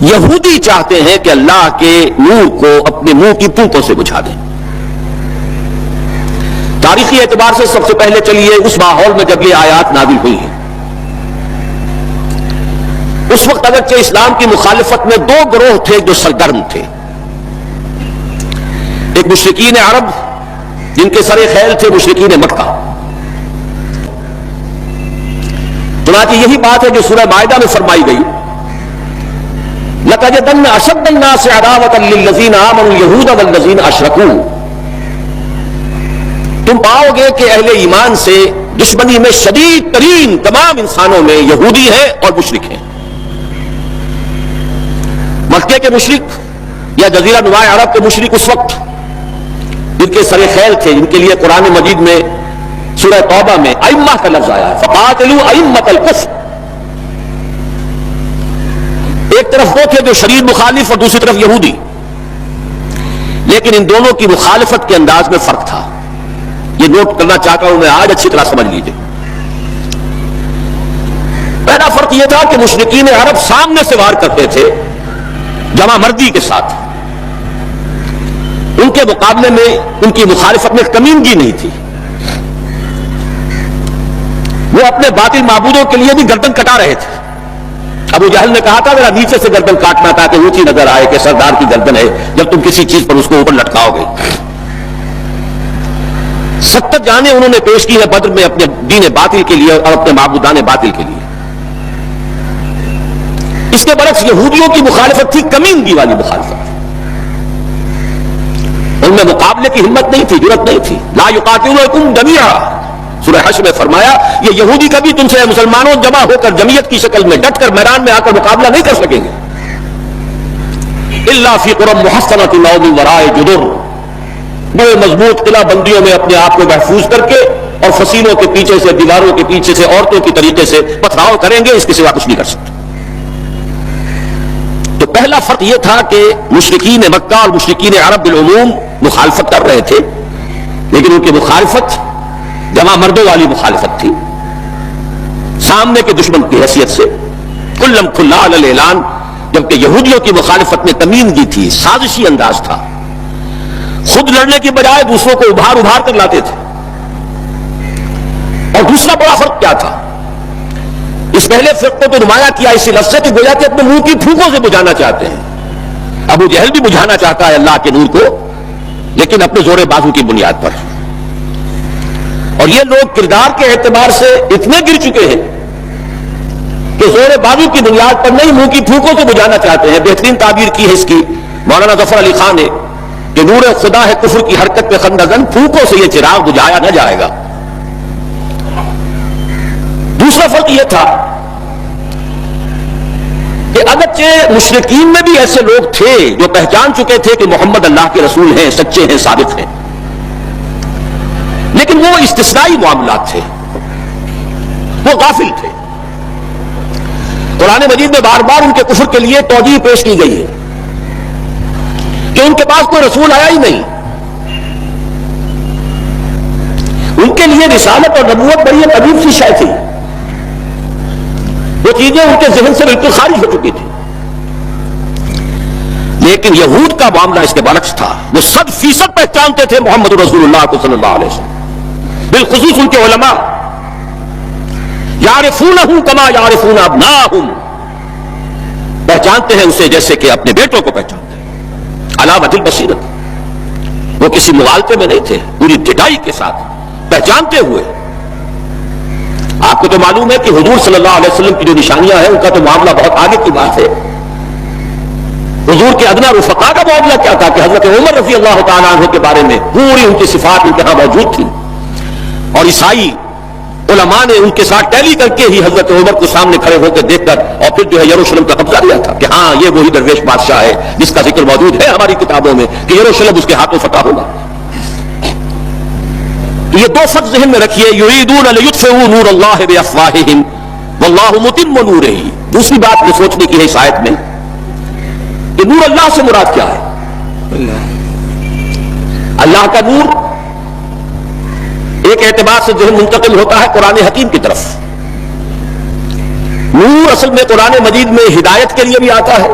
یہودی چاہتے ہیں کہ اللہ کے نور کو اپنے منہ کی پھونکوں سے بجھا دیں. تاریخی اعتبار سے سب سے پہلے چلیے اس ماحول میں جب یہ آیات نازل ہوئی ہیں. اس وقت اگرچہ اسلام کی مخالفت میں دو گروہ تھے جو سرگرم تھے. ایک مشرکین عرب جن کے سر خیل تھے مشرکین مکہ. چنانچہ یہی بات ہے جو سورہ مائدہ میں فرمائی گئی لَتَجِدَنَّ أَشَدَّ النَّاسِ عَدَاوَةً لِلَّذِينَ آمَنُوا الْيَهُودَ وَالَّذِينَ أَشْرَكُوا. تم پاؤ گے کہ اہل ایمان سے دشمنی میں شدید ترین تمام انسانوں میں یہودی ہیں اور مشرک ہیں. مکے کے مشرک یا جزیرہ نما عرب کے مشرک اس وقت جن کے سر خیل تھے، جن کے لیے قرآن مجید میں سورہ توبہ میں ائمہ کا لفظ آیا ہے فقاتلوا ائمۃ الکفر. ایک طرف وہ تھے جو شدید مخالف اور دوسری طرف یہودی، لیکن ان دونوں کی مخالفت کے انداز میں فرق تھا. یہ نوٹ کرنا چاہتا ہوں میں آج، اچھی طرح سمجھ لیجیے. پہلا فرق یہ تھا کہ مشرکین عرب سامنے سے وار کرتے تھے جمع مردی کے ساتھ. ان کے مقابلے میں ان کی مخالفت میں کمینگی نہیں تھی. وہ اپنے باطل معبودوں کے لیے بھی گردن کٹا رہے تھے. ابو جہل نے کہا تھا میرا نیچے سے گردن کاٹنا تاکہ اونچی نظر آئے کہ سردار کی گردن ہے جب تم کسی چیز پر اس کو اوپر لٹکاؤ گے. 70 جانیں انہوں نے پیش کی ہے بدر میں اپنے دین باطل کے لیے اور اپنے معبودان باطل کے لیے. اس کے برعکس یہودیوں کی مخالفت تھی کمینگی والی مخالفت. ان میں مقابلے کی ہمت نہیں تھی، جرأت نہیں تھی. لا یقاتلونکم جمیعا، سورہ حشر میں فرمایا یہ یہودی کبھی تم سے مسلمانوں جمع ہو کر جمعیت کی شکل میں ڈٹ کر میدان میں آ کر مقابلہ نہیں کر سکیں گے. الا فی قری محصنۃ او من وراء جدر، بڑے مضبوط قلعہ بندیوں میں اپنے آپ کو محفوظ کر کے اور فصیلوں کے پیچھے سے، دیواروں کے پیچھے سے، عورتوں کی طریقے سے پتھراؤ کریں گے، اس کے سوا کچھ نہیں کر سکتے. تو پہلا فرق یہ تھا کہ مشرکین مکہ اور مشرکین عرب بالعموم مخالفت کر رہے تھے، لیکن ان کی مخالفت جمع مردوں والی مخالفت تھی، سامنے کے دشمن کی حیثیت سے کلم کھلا علی الاعلان. جبکہ یہودیوں کی مخالفت میں کمینگی تھی، سازشی انداز تھا. خود لڑنے کی بجائے دوسروں کو ابھار ابھار کر لاتے تھے. اور دوسرا بڑا فرق کیا تھا؟ اس پہلے فرق کو تو نمایاں کیا اسی لفظ سے کہ گویا کہ اپنے منہ کی پھونکوں سے بجھانا چاہتے ہیں. ابو جہل بھی بجھانا چاہتا ہے اللہ کے نور کو، لیکن اپنے زور بازو کی بنیاد پر. اور یہ لوگ کردار کے اعتبار سے اتنے گر چکے ہیں کہ زور بازو کی بنیاد پر نہیں، منہ کی پھونکوں سے بجھانا چاہتے ہیں. بہترین تعبیر کی ہے اس کی مولانا ظفر علی خان نے کہ نور خدا ہے کفر کی حرکت پہ خندزن، پھونکوں سے یہ چراغ بجھایا نہ جائے گا. دوسرا فرق یہ تھا کہ اگرچہ مشرکین میں بھی ایسے لوگ تھے جو پہچان چکے تھے کہ محمد اللہ کے رسول ہیں، سچے ہیں، ثابت ہیں، لیکن وہ استثنائی معاملات تھے، وہ غافل تھے. قرآن مجید میں بار بار ان کے کفر کے لیے توجیہ پیش کی گئی ہے کہ ان کے پاس کوئی رسول آیا ہی نہیں. ان کے لیے رسالت اور نبوت بڑی ایک عجیب سی شے تھی. وہ چیزیں ان کے ذہن سے بالکل خارج ہو چکی تھی. لیکن یہود کا معاملہ اس کے برعکس تھا. وہ 100% پہچانتے تھے محمد رسول اللہ کو صلی اللہ علیہ وسلم. بالخصوص ان کے علماء یعرفونہ کما یعرفون ابناءہم، پہچانتے ہیں اسے جیسے کہ اپنے بیٹوں کو پہچانتے ہیں. علی وجہ البصیرۃ، وہ کسی مغالطے میں نہیں تھے، پوری ڈٹائی کے ساتھ پہچانتے ہوئے. آپ کو تو معلوم ہے کہ حضور صلی اللہ علیہ وسلم کی جو نشانیاں ہیں ان کا تو معاملہ بہت آگے کی بات ہے. حضور کے ادنا رفقا کا معاملہ کیا تھا کہ حضرت عمر رضی اللہ تعالیٰ عنہ کے بارے میں پوری ان کی صفات ان کے ہاں موجود تھی، اور عیسائی علماء نے ان کے ساتھ ٹیلی کر کے ہی حضرت عمر کو سامنے کھڑے ہو کے دیکھ کر اور پھر جو ہے یروشلم کا قبضہ لیا تھا کہ ہاں یہ وہی درویش بادشاہ ہے جس کا ذکر موجود ہے ہماری کتابوں میں کہ یروشلم اس کے ہاتھوں فتح ہوگا. یہ دو فرق ذہن میں رکھیے، یریدون لیطفئوا نور اللہ بافواہہم واللہ متم نورہ. دوسری بات جو سوچنے کی ہے اس آیت میں کہ نور اللہ سے مراد کیا ہے؟ اللہ کا نور ایک اعتبار سے ذہن منتقل ہوتا ہے قرآن حکیم کی طرف. نور اصل میں قرآن مجید میں ہدایت کے لیے بھی آتا ہے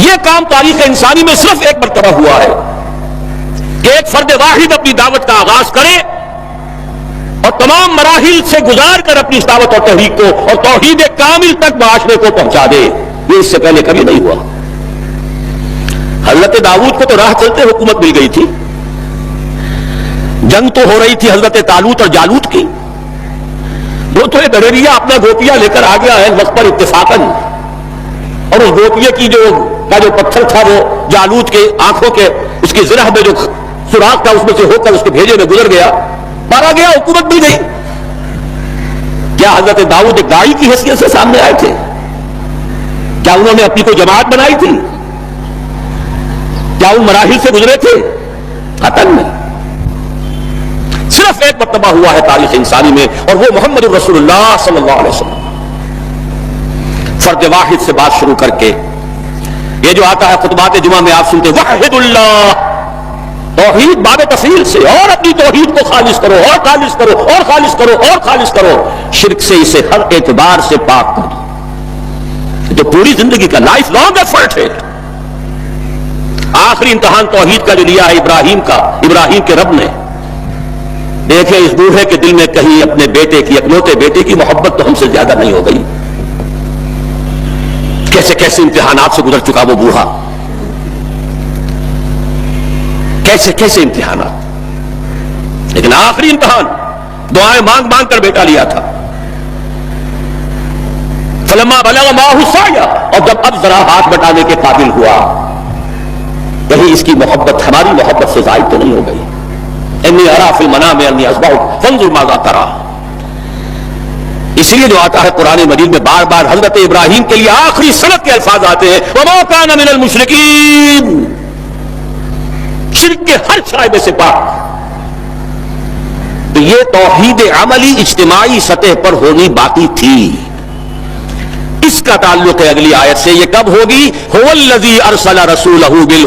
یہ کام تاریخ انسانی میں صرف ایک مرتبہ ہوا ہے کہ ایک فرد واحد اپنی دعوت کا آغاز کرے اور تمام مراحل سے گزار کر اپنی دعوت اور تحریک کو اور توحید کامل تک معاشرے کو پہنچا دے. یہ اس سے پہلے کبھی نہیں ہوا. حضرت داؤد کو تو راہ چلتے حکومت مل گئی تھی. جنگ تو ہو رہی تھی حضرت طالوت اور جالوت کی. وہ تو ایک ڈریریا اپنا گوپیا لے کر آ گیا ہے وقت پر اتفاقاً, اور اس گوپیے کی جو پتھر تھا وہ جالوت کے آنکھوں کے اس کی زرہ میں جو سوراخ تھا اس میں سے ہو کر اس کے بھیجے میں گزر گیا, مارا گیا, حکومت مل گئی. کیا حضرت داؤد ایک داعی کی حیثیت سے سامنے آئے تھے؟ کیا انہوں نے اپنی کوئی جماعت بنائی تھی؟ کیا ان مراحل سے گزرے تھے؟ قطعاً نہیں. صرف ایک مرتبہ ہوا ہے تاریخ انسانی میں, اور وہ محمد رسول اللہ صلی اللہ علیہ وسلم. فرد واحد سے بات شروع کر کے یہ جو آتا ہے خطبات جمعہ میں آپ سنتے وحد اللہ, توحید باب تفصیل سے, اور اپنی توحید کو خالص کرو اور خالص کرو اور خالص کرو اور خالص کرو, شرک سے اسے ہر اعتبار سے پاک کر دو. جو پوری زندگی کا لائف لانگ ایفرٹ ہے. آخری امتحان توحید کا جو لیا ہے ابراہیم کے رب نے. دیکھیں اس بوڑھے کے دل میں کہیں اپنے بیٹے کی, اکلوتے بیٹے کی محبت تو ہم سے زیادہ نہیں ہو گئی. کیسے کیسے امتحانات سے گزر چکا وہ بوڑھا, کیسے کیسے امتحانات. لیکن آخری امتحان دعائیں مانگ مانگ کر بیٹا لیا تھا. فلما بلغ معه السعي, اور جب اب ذرا ہاتھ بٹانے کے قابل ہوا, کہیں اس کی محبت ہماری محبت سے زائد تو نہیں ہو گئی. انی ارى في المنام انی اذبحك فانظر ماذا ترى. اس لیے جو آتا ہے قرآن مجید میں بار بار حضرت ابراہیم کے لیے آخری سند کے الفاظ آتے ہیں وما كان من المشرکین, شرک کے ہر شائبے سے پاک. تو یہ توحید عملی اجتماعی سطح پر ہونی باقی تھی. اس کا تعلق ہے اگلی آیت سے. یہ کب ہوگی؟ هو الذی ارسل رسولہ بالہدی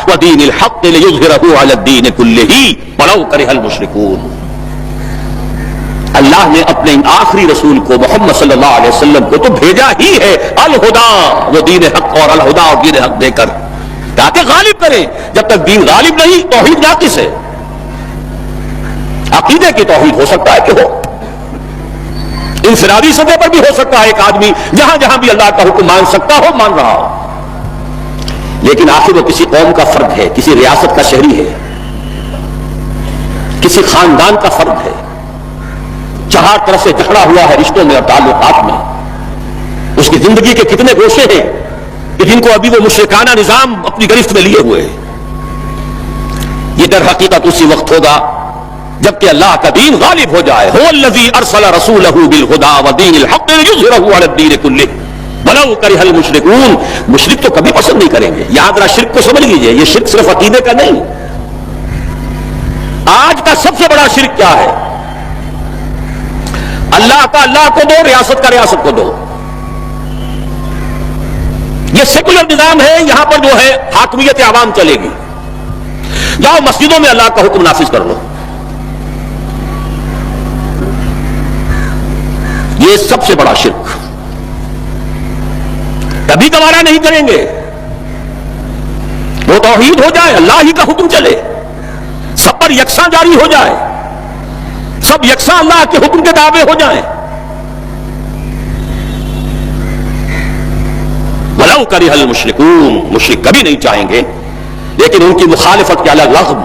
ودین الحق لیظہرہ علی الدین کلہ ولو کرہ المشرکون. اللہ نے اپنے آخری رسول کو محمد صلی اللہ علیہ وسلم کو تو بھیجا ہی ہے الہدی, وہ دین حق اور الہدی اور دین حق دے کر تاکہ غالب کریں. جب تک دین غالب نہیں توحید ناقص ہے. عقیدے کی توحید ہو سکتا ہے کہ ہو, انفرادی سطح پر بھی ہو سکتا ہے ایک آدمی جہاں جہاں بھی اللہ کا حکم مان سکتا ہو مان رہا ہو, لیکن آخر وہ کسی قوم کا فرد ہے, کسی ریاست کا شہری ہے, کسی خاندان کا فرد ہے, چار طرف سے جکڑا ہوا ہے رشتوں میں اور تعلقات میں. اس کی زندگی کے کتنے گوشے ہیں کہ جن کو ابھی وہ مشرکانہ نظام اپنی گرفت میں لیے ہوئے. یہ در حقیقت اسی وقت ہوگا جبکہ اللہ کا دین غالب ہو جائے. هو الذی ارسل رسولہ بالہدی ودین الحق لیظہرہ علی الدین کلہ ولو کرہ المشرکون. مشرک تو کبھی پسند نہیں کریں گے. یہاں ذرا شرک کو سمجھ لیجئے, یہ شرک صرف عقیدے کا نہیں. آج کا سب سے بڑا شرک کیا ہے؟ اللہ کا اللہ کو دو, ریاست کا ریاست کو دو. یہ سیکولر نظام ہے, یہاں پر جو ہے حاکمیت عوام چلے گی. جاؤ مسجدوں میں اللہ کا حکم نافذ کر لو. یہ سب سے بڑا شرک. کبھی گوارا نہیں کریں گے. وہ توحید ہو جائے, اللہ ہی کا حکم چلے, سب پر یکساں جاری ہو جائے, سب یکساں اللہ کے حکم کے تابع ہو جائیں. ولو کرہ المشرکون, مشرک کبھی نہیں چاہیں گے, لیکن ان کی مخالفت کے الگ رغم,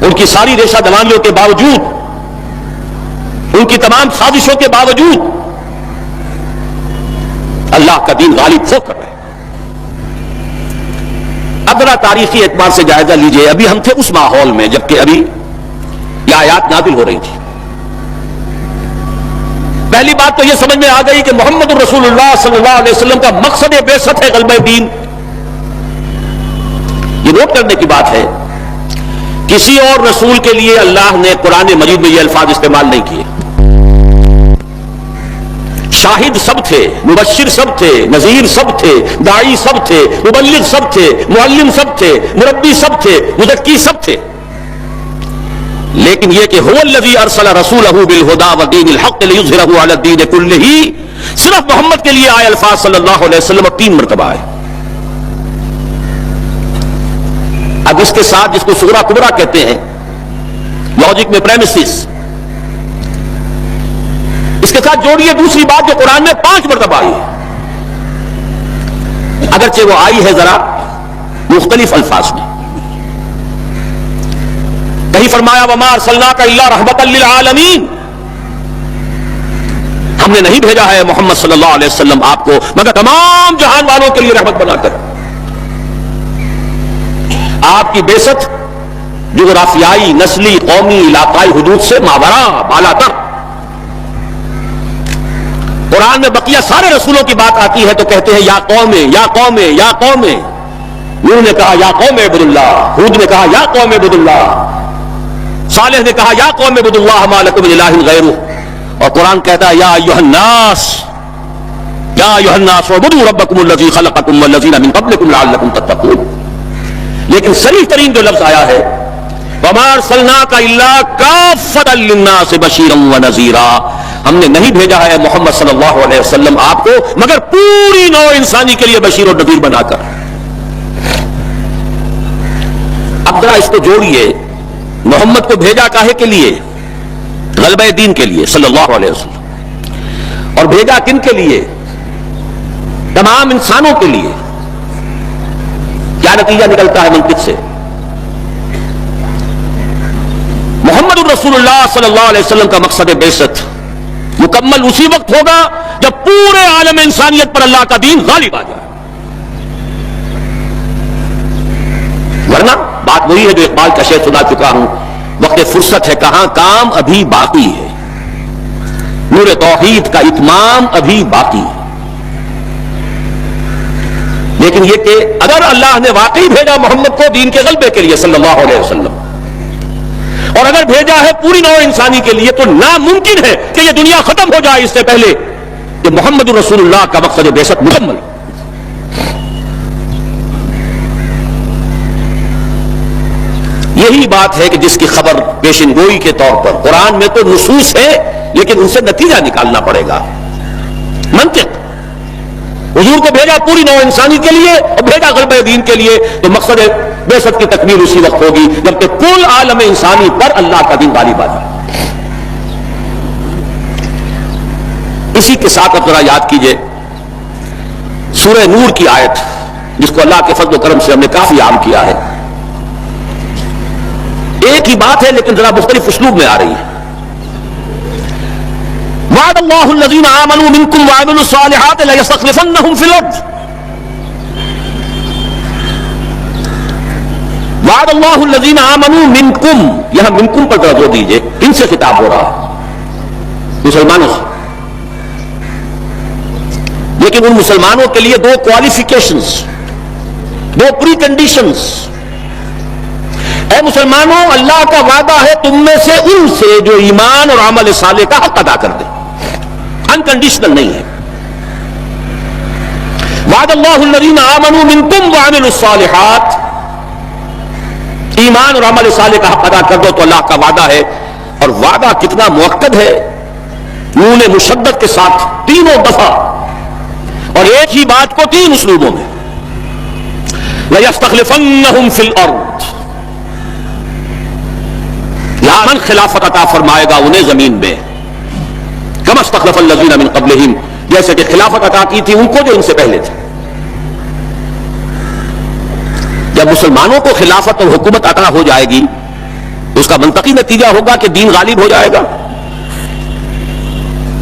ان کی ساری ریشہ دوانیوں کے باوجود, ان کی تمام سازشوں کے باوجود اللہ کا دین غالب ہو کر رہے. اب ذرا تاریخی اعتبار سے جائزہ لیجئے. ابھی ہم تھے اس ماحول میں جبکہ ابھی یہ آیات نازل ہو رہی تھی. پہلی بات تو یہ سمجھ میں آ گئی کہ محمد رسول اللہ صلی اللہ علیہ وسلم کا مقصد بعثت ہے غلبہ دین. یہ نوٹ کرنے کی بات ہے, کسی اور رسول کے لیے اللہ نے قرآن مجید میں یہ الفاظ استعمال نہیں کیے. شاہد سب تھے, مبشر سب تھے, نذیر سب تھے, داعی سب تھے, مبلغ سب تھے, معلم سب تھے, مربی سب تھے, مزکی سب تھے. لیکن یہ کہ هو الذی ارسل رسولہ بالہدی ودین الحق لیظہرہ علی الدین کلہ, صرف محمد کے لیے آئے الفاظ صلی اللہ علیہ وسلم 3 مرتبہ آئے. اب اس کے ساتھ جس کو صغرا کبرا کہتے ہیں لاجک میں پریمیسز، اس کے ساتھ جوڑیے دوسری بات جو قرآن میں 5 مرتبہ آئی ہے، اگرچہ وہ آئی ہے ذرا مختلف الفاظ میں. کہیں فرمایا وَمَا أَرْسَلْنَاكَ إِلَّا رَحْمَةً لِّلْعَالَمِينَ، ہم نے نہیں بھیجا ہے محمد صلی اللہ علیہ وسلم آپ کو مگر تمام جہان والوں کے لیے رحمت بنا کر. آپ کی بعثت جغرافیائی، نسلی، قومی، علاقائی حدود سے ماوراء، بالا تر. قرآن میں بقیہ سارے رسولوں کی بات آتی ہے تو کہتے ہیں یا قوم یا قوم یا قوم. نوح نے کہا یا قوم اعبدوا اللہ، ہود نے کہا یا قوم اعبدوا اللہ، صالح نے کہا یا قوم اعبدوا اللہ ما لکم من الہ غیرہ. اور قرآن کہتا ہے یا ایھا الناس، یا ایھا الناس اعبدوا ربکم الذی خلقکم والذین من قبلکم لعلکم تتقون. لیکن صریح ترین جو لفظ آیا ہے وَمَا أَرْسَلْنَاكَ إِلَّا كَافَّةً لِّلنَّاسِ بَشِيرًا وَنَذِيرًا، ہم نے نہیں بھیجا ہے محمد صلی اللہ علیہ وسلم آپ کو مگر پوری نوع انسانی کے لیے بشیر و نذیر بنا کر. اب ذرا اس کو جوڑیے، محمد کو بھیجا کاہے کے لیے؟ غلبہ دین کے لیے صلی اللہ علیہ وسلم. اور بھیجا کن کے لیے؟ تمام انسانوں کے لیے. کیا نتیجہ نکلتا ہے منطق سے؟ محمد الرسول اللہ صلی اللہ علیہ وسلم کا مقصد بعثت مکمل اسی وقت ہوگا جب پورے عالم انسانیت پر اللہ کا دین غالب آ جائے. ورنہ بات وہی ہے جو اقبال کا شعر سنا چکا ہوں، وقت فرصت ہے کہاں کام ابھی باقی ہے، نور توحید کا اتمام ابھی باقی ہے. لیکن یہ کہ اگر اللہ نے واقعی بھیجا محمد کو دین کے غلبے کے لیے صلی اللہ علیہ وسلم، اور اگر بھیجا ہے پوری نوع انسانی کے لیے، تو ناممکن ہے کہ یہ دنیا ختم ہو جائے اس سے پہلے کہ محمد رسول اللہ کا مقصد بعثت مکمل. یہی بات ہے کہ جس کی خبر پیشن گوئی کے طور پر قرآن میں تو نصوص ہے لیکن ان سے نتیجہ نکالنا پڑے گا. منطق، حضور کو بھیجا پوری نوع انسانی کے لیے اور بھیجا غلبہ دین کے لیے، تو مقصد بعثت کی تکمیل اسی وقت ہوگی جب کہ کل عالم انسانی پر اللہ کا دین غالب آ جائے. اسی کے ساتھ اب ذرا یاد کیجئے سورہ نور کی آیت جس کو اللہ کے فضل و کرم سے ہم نے کافی عام کیا ہے. ایک ہی بات ہے لیکن ذرا مختلف اسلوب میں آ رہی ہے. وعد اللہ الذین آمنوا منکم وعملوا الصالحات لیستخلفنہم فی الارض. وعد اللہ الذین آمنوا منکم، یہاں منکم پر ذرا زور دیجئے، کن سے خطاب ہو رہا ہے؟ مسلمانوں سے. لیکن ان مسلمانوں کے لیے دو کوالیفیکیشنز، دو پری کنڈیشنز. اے مسلمانوں، اللہ کا وعدہ ہے تم میں سے ان سے جو ایمان اور عمل صالح کا حق ادا کر دے، انکنڈیشنل نہیں ہے. وعد اللہ الذین آمنوا منکم وعملوا الصالحات، ایمان اور عمل صالح کا حق ادا کر دو تو اللہ کا وعدہ ہے. اور وعدہ کتنا مؤکد ہے، نون مشدد کے ساتھ تینوں دفعہ اور ایک ہی بات کو تین اسلوبوں میں. لَيَسْتَخْلِفَنَّهُمْ فِي الْأَرْضِ، من خلافت عطا فرمائے گا انہیں زمین میں. كَمَا اسْتَخْلَفَ الَّذِينَ مِن قَبْلِهِمْ، جیسے کہ خلافت عطا کی تھی ان کو جو ان سے پہلے تھے. جب مسلمانوں کو خلافت اور حکومت عطا ہو جائے گی اس کا منطقی نتیجہ ہوگا کہ دین غالب ہو جائے گا.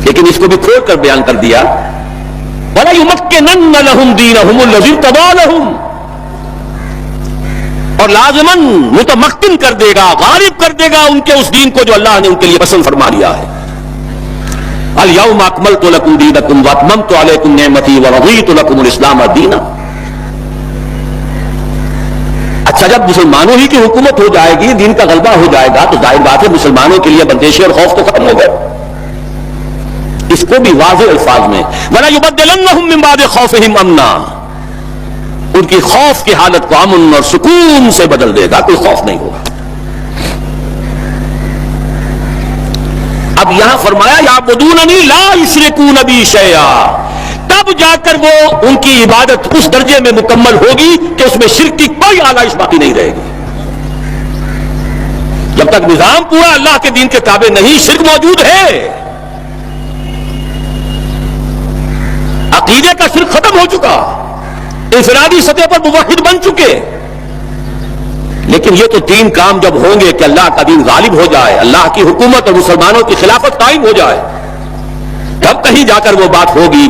لیکن اس کو بھی کھول کر بیان کر دیا وَلَا يُمَكِّنَنَّ لَهُمْ دِينَهُمُ الَّذِي ارْتَضَىٰ لَهُمْ، اور لازماً متمکن کر دے گا، غالب کر دے گا ان کے اس دین کو جو اللہ نے ان کے لیے پسند فرما لیا ہے. اليوم اکملت لکم دینکم واتممت علیکم نعمتی ورضیت لکم الاسلام دینا. اچھا، جب مسلمانوں ہی کی حکومت ہو جائے گی، دین کا غلبہ ہو جائے گا، تو ظاہر بات ہے مسلمانوں کے لیے بندشی اور خوف تو ختم ہو گئے. اس کو بھی واضح الفاظ میں وَلَا يُبَدِّلَنَّهُم مِّن بَعْدِ خَوْفِهِمْ أَمْنًا، ان کی خوف کی حالت کو امن اور سکون سے بدل دے گا، کوئی خوف نہیں ہوگا. اب یہاں فرمایا یعبدوننی لا یشرکون بی شیئا، تب جا کر وہ ان کی عبادت اس درجے میں مکمل ہوگی کہ اس میں شرک کی کوئی آلائش باقی نہیں رہے گی. جب تک نظام پورا اللہ کے دین کے تابع نہیں، شرک موجود ہے. عقیدے کا شرک ختم ہو چکا، انفرادی سطح پر موحد بن چکے. لیکن یہ تو تین کام جب ہوں گے کہ اللہ کا دین غالب ہو جائے، اللہ کی حکومت اور مسلمانوں کی خلافت قائم ہو جائے، تب کہیں جا کر وہ بات ہوگی.